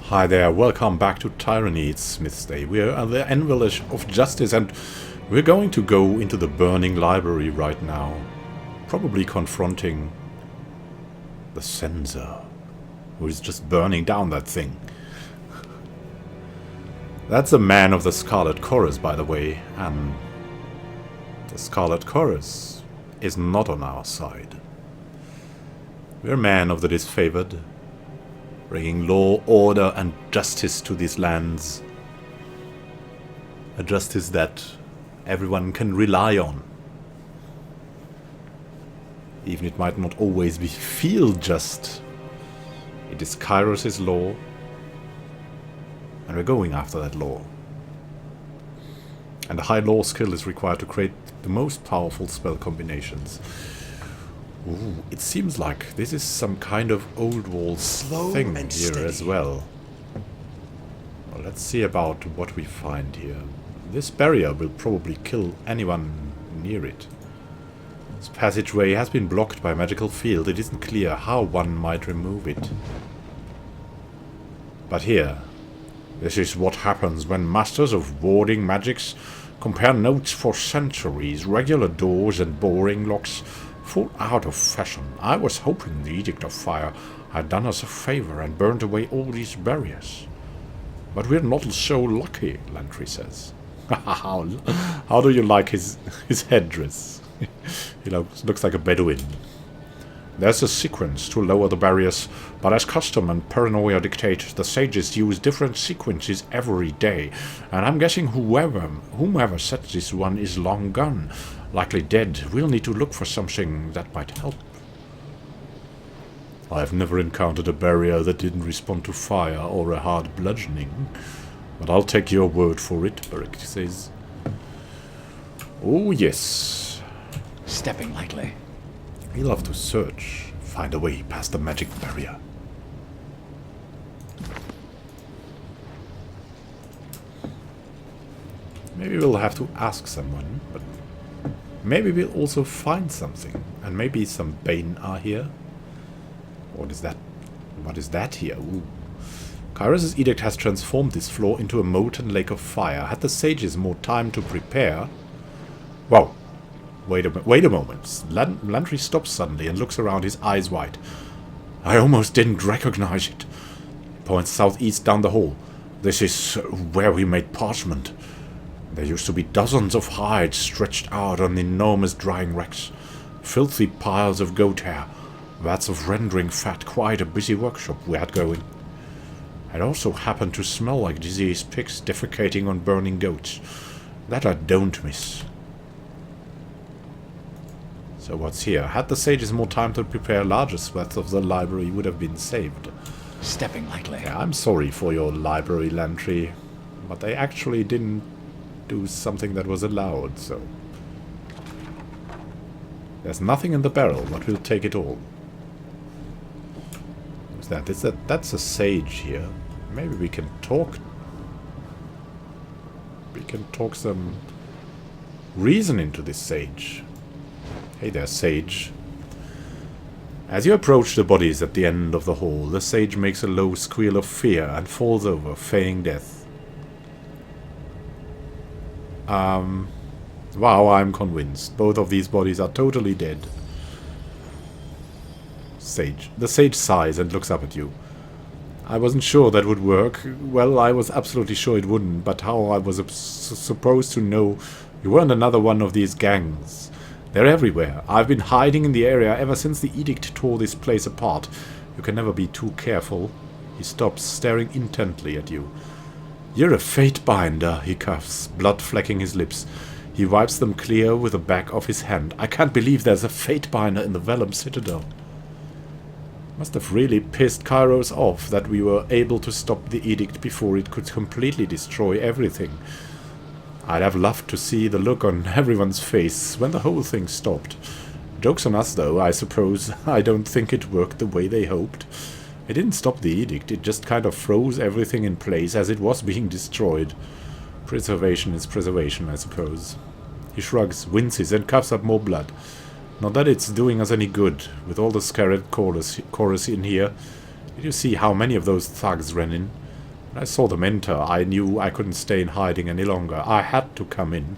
Hi there, welcome back to Tyranny. It's Smith's Day. We're at the Anvil of Justice and we're going to go into the burning library right now. Probably confronting the censor, who is just burning down that thing. That's a man of the Scarlet Chorus, by the way, and the Scarlet Chorus is not on our side. We're men of the disfavored, bringing law, order, and justice to these lands. A justice that everyone can rely on. Even it might not always feel just. It is Kyros' law, and we're going after that law. And a high law skill is required to create the most powerful spell combinations. Ooh, it seems like this is some kind of old world thing here as well. Well, let's see about what we find here. This barrier will probably kill anyone near it. This passageway has been blocked by a magical field. It isn't clear how one might remove it. But here, this is what happens when masters of warding magics compare notes for centuries. Regular doors and boring locks fall out of fashion. I was hoping the Edict of Fire had done us a favor and burned away all these barriers. But we're not so lucky, Lantry says. How do you like his headdress? He looks like a Bedouin. There's a sequence to lower the barriers, but as custom and paranoia dictate, the sages use different sequences every day, and I'm guessing whomever set this one is long gone. Likely dead. We'll need to look for something that might help. I've never encountered a barrier that didn't respond to fire or a hard bludgeoning. But I'll take your word for it, Beric says. Oh yes. Stepping lightly. We love to search, find a way past the magic barrier. Maybe we'll have to ask someone, but maybe we'll also find something. And maybe some Bane are here. What is that? What is that here? Ooh. Kyros' edict has transformed this floor into a molten lake of fire. Had the sages more time to prepare... Whoa. Wait a moment. Lantry stops suddenly and looks around, his eyes wide. I almost didn't recognize it. He points southeast down the hall. This is where we made parchment. There used to be dozens of hides stretched out on enormous drying racks. Filthy piles of goat hair. Vats of rendering fat. Quite a busy workshop we had going. It also happened to smell like diseased pigs defecating on burning goats. That I don't miss. So what's here? Had the sages more time to prepare, larger swaths of the library would have been saved. Stepping lightly. Yeah, I'm sorry for your library, Lantry, but they actually didn't do something that was allowed, so... There's nothing in the barrel, but we'll take it all. What's that? That's a sage here. Maybe we can talk... We can talk some reason into this sage. Hey there, sage. As you approach the bodies at the end of the hall, the sage makes a low squeal of fear and falls over, feigning death. Wow, I'm convinced. Both of these bodies are totally dead. Sage. The sage sighs and looks up at you. I wasn't sure that would work. Well, I was absolutely sure it wouldn't, but how I was supposed to know you weren't another one of these gangs? They're everywhere. I've been hiding in the area ever since the edict tore this place apart. You can never be too careful. He stops, staring intently at you. You're a fate binder, he coughs, blood flecking his lips. He wipes them clear with the back of his hand. I can't believe there's a fate binder in the Vellum Citadel. Must have really pissed Kyros off that we were able to stop the edict before it could completely destroy everything. I'd have loved to see the look on everyone's face when the whole thing stopped. Joke's on us, though, I suppose. I don't think it worked the way they hoped. It didn't stop the edict, it just kind of froze everything in place as it was being destroyed. Preservation is preservation, I suppose. He shrugs, winces, and coughs up more blood. Not that it's doing us any good, with all the scarlet chorus in here. Did you see how many of those thugs ran in? When I saw them enter, I knew I couldn't stay in hiding any longer. I had to come in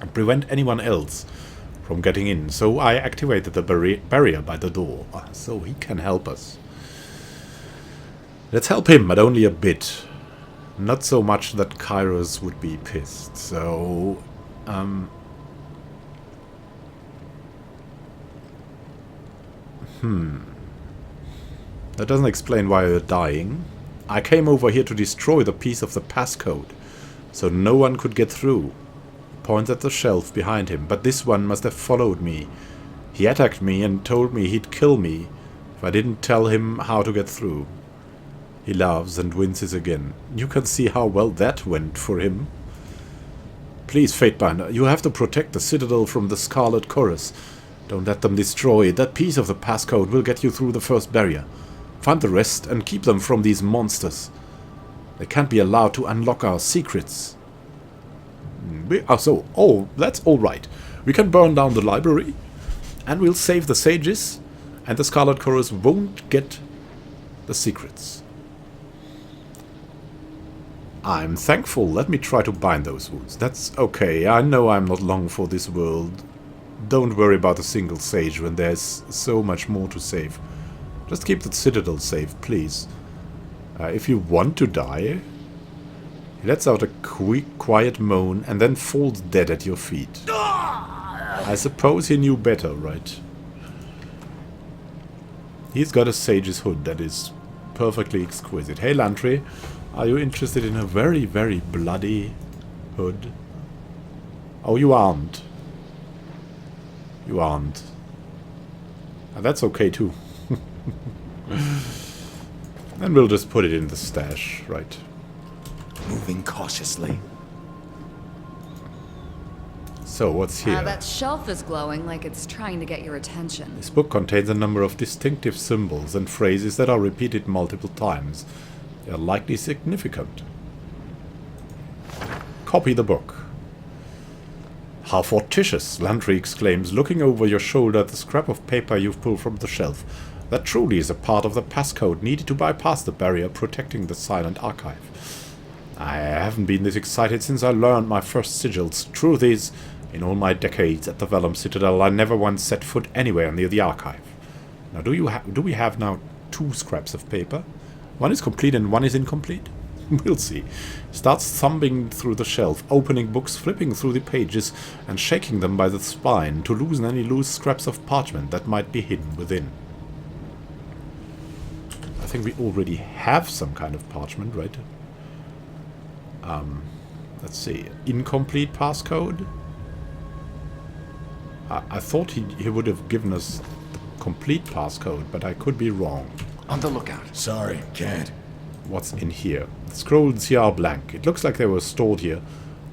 and prevent anyone else from getting in. So I activated the barrier by the door, so he can help us. Let's help him, but only a bit. Not so much that Kyros would be pissed. So, that doesn't explain why you're dying. I came over here to destroy the piece of the passcode, so no one could get through. Points at the shelf behind him, but this one must have followed me. He attacked me and told me he'd kill me if I didn't tell him how to get through. He laughs and winces again. You can see how well that went for him. Please, Fatebinder, you have to protect the Citadel from the Scarlet Chorus. Don't let them destroy it. That piece of the passcode will get you through the first barrier. Find the rest and keep them from these monsters. They can't be allowed to unlock our secrets. That's all right. We can burn down the library, and we'll save the sages, and the Scarlet Chorus won't get the secrets. I'm thankful. Let me try to bind those wounds. That's okay. I know I'm not long for this world. Don't worry about a single sage when there's so much more to save. Just keep the Citadel safe, please. If you want to die... He lets out a quiet moan and then falls dead at your feet. I suppose he knew better, right? He's got a sage's hood that is perfectly exquisite. Hey, Lantry, are you interested in a very, very bloody hood? Oh, you aren't. You aren't. And that's okay, too. And we'll just put it in the stash, right? Moving cautiously. So, what's here? That shelf is glowing like it's trying to get your attention. This book contains a number of distinctive symbols and phrases that are repeated multiple times. They are likely significant. Copy the book. How fortuitous, Lantry exclaims, looking over your shoulder at the scrap of paper you've pulled from the shelf. That truly is a part of the passcode needed to bypass the barrier protecting the silent archive. I haven't been this excited since I learned my first sigils. Truth is, in all my decades at the Vellum Citadel, I never once set foot anywhere near the archive. Now, do we have now 2 scraps of paper? One is complete and one is incomplete? We'll see. Starts thumbing through the shelf, opening books, flipping through the pages, and shaking them by the spine to loosen any loose scraps of parchment that might be hidden within. I think we already have some kind of parchment, right? Let's see. Incomplete passcode? I thought he would have given us the complete passcode, but I could be wrong. On the lookout. Sorry, can't. What's in here? The scrolls here are blank. It looks like they were stored here,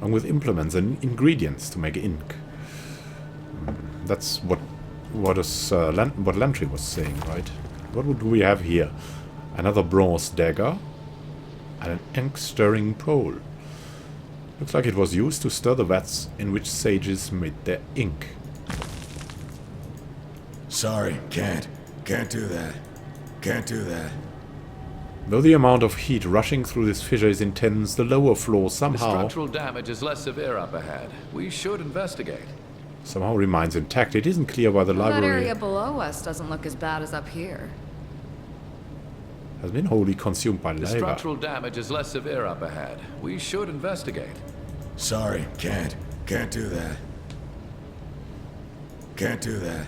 along with implements and ingredients to make ink. That's what Lantry was saying, right? What would we have here? Another bronze dagger and an ink-stirring pole. Looks like it was used to stir the vats in which sages made their ink. Sorry, can't. Can't do that. Can't do that. Though the amount of heat rushing through this fissure is intense, the lower floor The somehow structural damage is less severe up ahead. We should investigate. remains intact. It isn't clear why the Well, that library area below us doesn't look as bad as up here. has been wholly consumed by The lava. structural damage is less severe up ahead. We should investigate. Sorry, can't. Can't do that. Can't do that.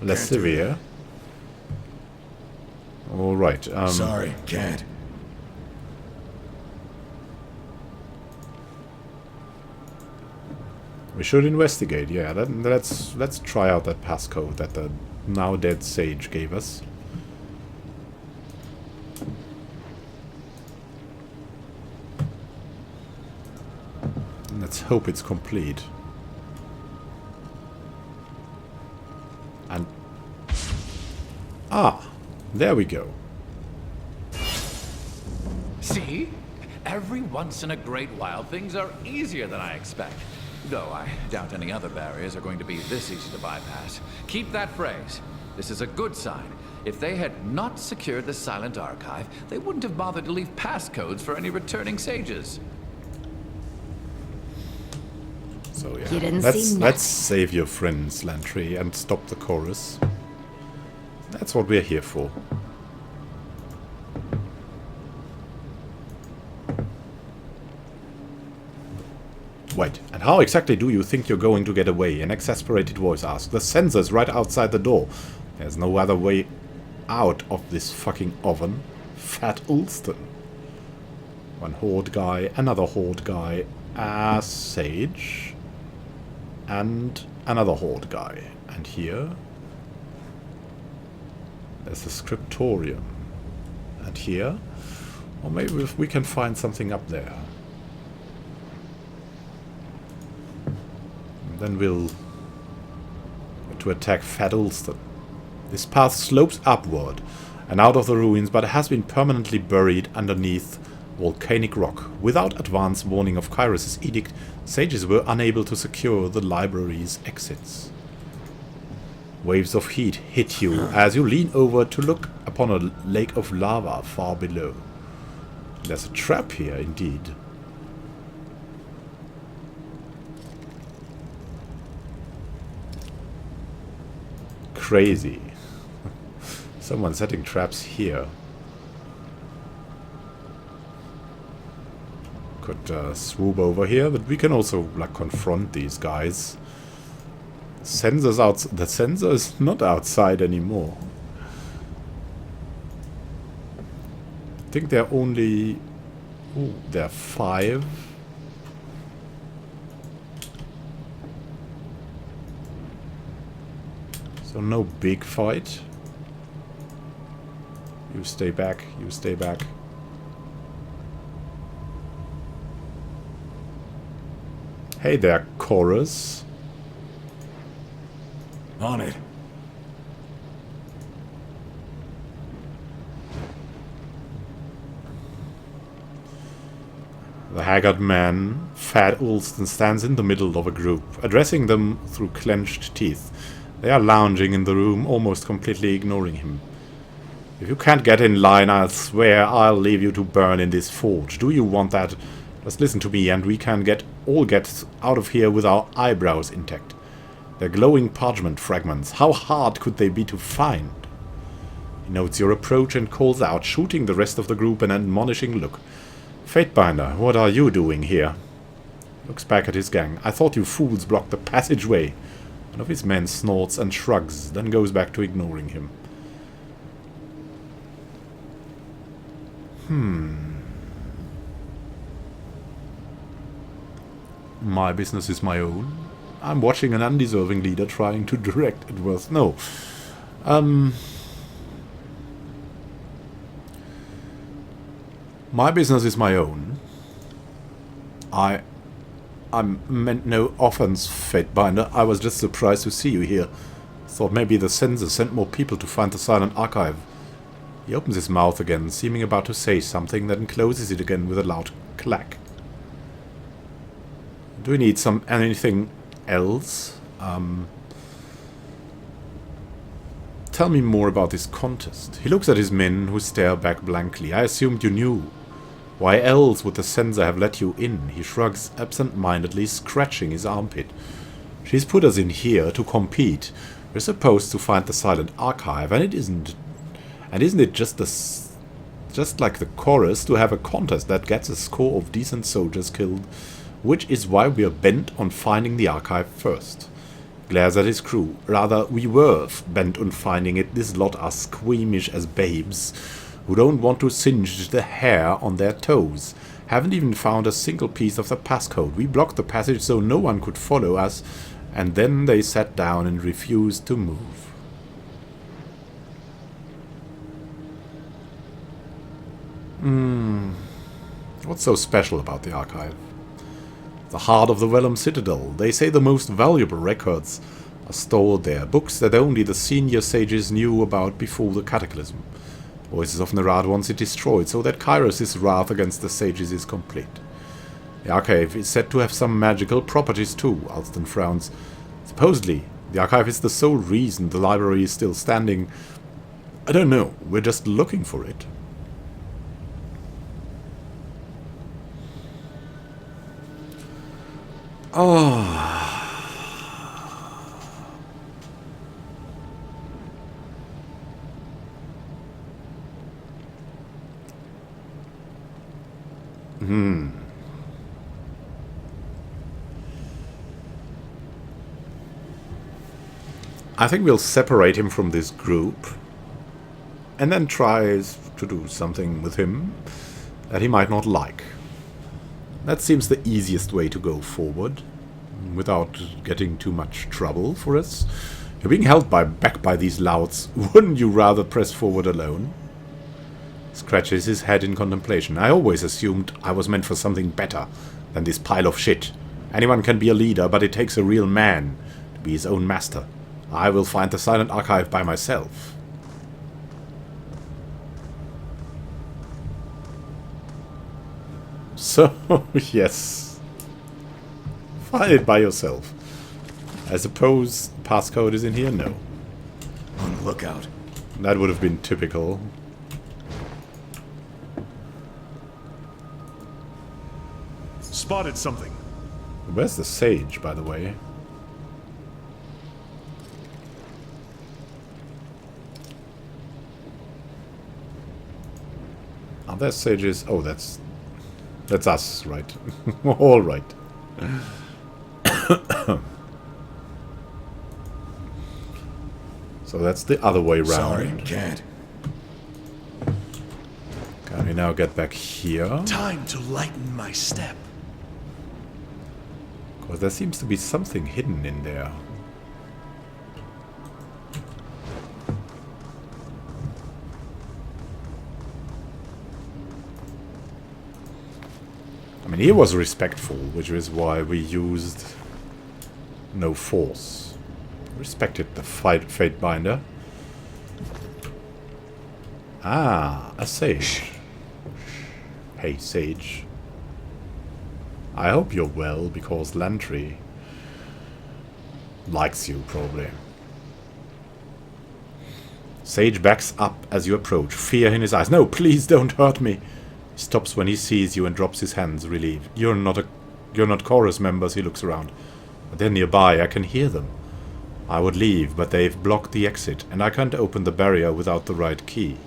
Less Can't do severe. Alright, Sorry, can't. we should investigate, yeah. Let's try out that passcode that the now dead sage gave us. Let's hope it's complete. And... ah! There we go. See? Every once in a great while, things are easier than I expect. Though I doubt any other barriers are going to be this easy to bypass. Keep that phrase. This is a good sign. If they had not secured the silent archive, they wouldn't have bothered to leave passcodes for any returning sages. So yeah, You didn't let's see let's save your friends, Lantry, and stop the chorus. That's what we're here for. Wait, and how exactly do you think you're going to get away? An exasperated voice asked. The sensor's right outside the door. There's no other way out of this fucking oven. Fat Ulston. One horde guy, another horde guy, a sage, and another horde guy. And here there's the scriptorium. And here, or maybe if we can find something up there. Then we'll to attack Fat Ulston. This path slopes upward and out of the ruins, but has been permanently buried underneath volcanic rock. Without advance warning of Kyros' edict, sages were unable to secure the library's exits. Waves of heat hit you as you lean over to look upon a lake of lava far below. There's a trap here, indeed. Crazy. Someone setting traps here. Could swoop over here, but we can also like confront these guys. Sensor's out. The sensor is not outside anymore. I think they're only. Ooh, they're 5. So no big fight. You stay back, you stay back. Hey there, Chorus. On it. The haggard man, Fat Ulston, stands in the middle of a group, addressing them through clenched teeth. They are lounging in the room, almost completely ignoring him. If you can't get in line, I'll swear I'll leave you to burn in this forge. Do you want that? Just listen to me and we can all get out of here with our eyebrows intact. They're glowing parchment fragments. How hard could they be to find? He notes your approach and calls out, shooting the rest of the group an admonishing look. Fatebinder, what are you doing here? Looks back at his gang. I thought you fools blocked the passageway. One of his men snorts and shrugs, then goes back to ignoring him. My business is my own. I'm watching an undeserving leader trying to direct it was. No. My business is my own. I meant no offense, Fatebinder. I was just surprised to see you here. Thought maybe the censor sent more people to find the silent archive. He opens his mouth again, seeming about to say something, then closes it again with a loud clack. Do we need anything else? Tell me more about this contest. He looks at his men, who stare back blankly. I assumed you knew. Why else would the censor have let you in? He shrugs absent-mindedly, scratching his armpit. She's put us in here to compete. We're supposed to find the silent archive, and isn't it just like the chorus to have a contest that gets a score of decent soldiers killed, which is why we're bent on finding the archive first. Glares at his crew. Rather, we were bent on finding it. This lot are squeamish as babes, who don't want to singe the hair on their toes. Haven't even found a single piece of the passcode. We blocked the passage so no one could follow us, and then they sat down and refused to move. What's so special about the archive? The heart of the Vellum Citadel. They say the most valuable records are stored there. Books that only the senior sages knew about before the Cataclysm. Voices of Nerad wants it destroyed, so that Kyros' wrath against the sages is complete. The archive is said to have some magical properties too, Alston frowns. Supposedly, the archive is the sole reason the library is still standing, I don't know. We're just looking for it. Oh. I think we'll separate him from this group and then try to do something with him that he might not like. That seems the easiest way to go forward without getting too much trouble for us. You're being held back by these louts. Wouldn't you rather press forward alone? Scratches his head in contemplation. I always assumed I was meant for something better than this pile of shit. Anyone can be a leader, but it takes a real man to be his own master. I will find the silent archive by myself. So, yes. Find it by yourself. I suppose passcode is in here? No. On the lookout. That would have been typical. Spotted something. Where's the sage, by the way? Oh, there's sages. Oh, that's us, right? All right. So that's the other way round. Sorry, can't. Can we now get back here? Time to lighten my step. Because there seems to be something hidden in there. I mean, he was respectful, which is why we used no force. Respected the fate binder. Ah, a sage. Hey, sage. I hope you're well, because Lantry likes you, probably. Sage backs up as you approach, fear in his eyes. No, please don't hurt me. He stops when he sees you and drops his hands, relieved. You're not chorus members, he looks around. But they're nearby, I can hear them. I would leave, but they've blocked the exit, and I can't open the barrier without the right key.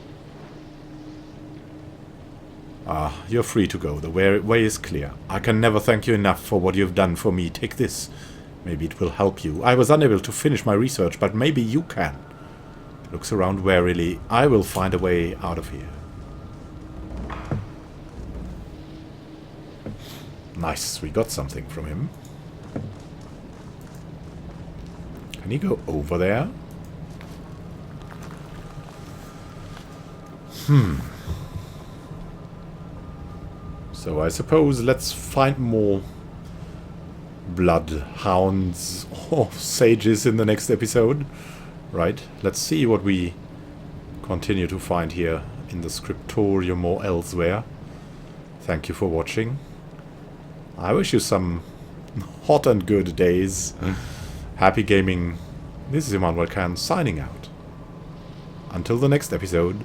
Ah, you're free to go. The way is clear. I can never thank you enough for what you've done for me. Take this. Maybe it will help you. I was unable to finish my research, but maybe you can. Looks around warily. I will find a way out of here. Nice. We got something from him. Can he go over there? So I suppose let's find more bloodhounds or sages in the next episode. Right, let's see what we continue to find here in the scriptorium or elsewhere. Thank you for watching. I wish you some hot and good days. Happy gaming. This is Immanuel signing out. Until the next episode.